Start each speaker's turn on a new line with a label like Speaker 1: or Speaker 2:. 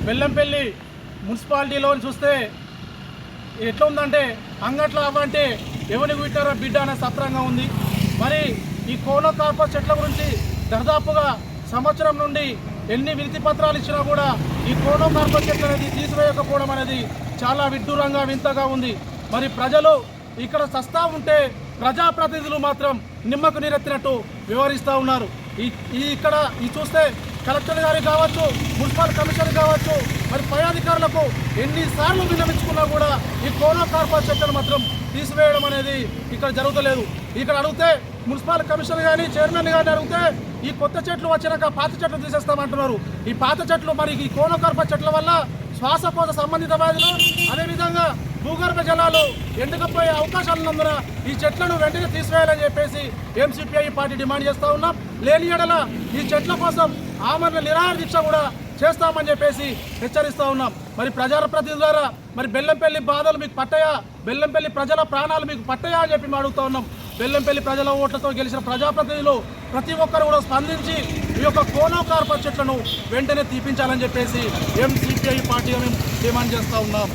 Speaker 1: బెల్లంపల్లి మున్సిపాలిటీలో చూస్తే ఎట్లా ఉందంటే అంగట్లో అవ్వంటే ఎవరికి విట్టారో బిడ్డ అనే సత్రంగా ఉంది. మరి ఈ కోనో కార్పస్ చెట్ల గురించి దాదాపుగా సంవత్సరం నుండి ఎన్ని వినతి పత్రాలు ఇచ్చినా కూడా ఈ కోనో కార్పస్ చెట్లు అనేది తీసివేయకపోవడం అనేది చాలా విడ్డూరంగా వింతగా ఉంది. మరి ప్రజలు ఇక్కడ సస్తా ఉంటే ప్రజాప్రతినిధులు మాత్రం నిమ్మకు నీరెత్తినట్టు వ్యవహరిస్తూ ఉన్నారు. ఇక్కడ చూస్తే కలెక్టర్ గారికి కావచ్చు, మున్సిపల్ కమిషనర్ కావచ్చు, మరి పై అధికారులకు ఎన్నిసార్లు విన్నవించుకున్నా కూడా ఈ కోనో కార్పస్ చెట్లను మాత్రం తీసివేయడం అనేది ఇక్కడ జరుగుతలేదు. ఇక్కడ అడిగితే మున్సిపల్ కమిషనర్ కానీ చైర్మన్ కానీ అడిగితే ఈ కొత్త చెట్లు వచ్చినాక పాత చెట్లు తీసేస్తామంటున్నారు. ఈ పాత చెట్లు మరి ఈ కోనో కార్పస్ చెట్ల వల్ల శ్వాసకోశ సంబంధిత వ్యాధులు, అదేవిధంగా భూగర్భ జలాలు ఎండకపోయే అవకాశాలు ఉన్నందున ఈ చెట్లను వెంటనే తీసివేయాలని చెప్పేసి ఎంసీపీఐ పార్టీ డిమాండ్ చేస్తూ ఉన్నాం. లేని ఎడల ఈ చెట్ల కోసం ఆమరణ నిరాహార దీక్ష కూడా చేస్తామని చెప్పేసి హెచ్చరిస్తూ ఉన్నాం. మరి ప్రజాప్రతినిధుల ద్వారా మరి బెల్లంపల్లి బాధలు మీకు పట్టయా, బెల్లంపల్లి ప్రజల ప్రాణాలు మీకు పట్టయా అని చెప్పి మేము అడుగుతూ ఉన్నాం. బెల్లంపల్లి ప్రజల ఓట్లతో గెలిచిన ప్రజాప్రతినిధులు ప్రతి ఒక్కరు కూడా స్పందించి ఈ యొక్క కోనో కార్పస్ చెట్లను వెంటనే తీపించాలని చెప్పేసి ఎంసీపీఐ పార్టీగా మేము డిమాండ్ చేస్తూ ఉన్నాం.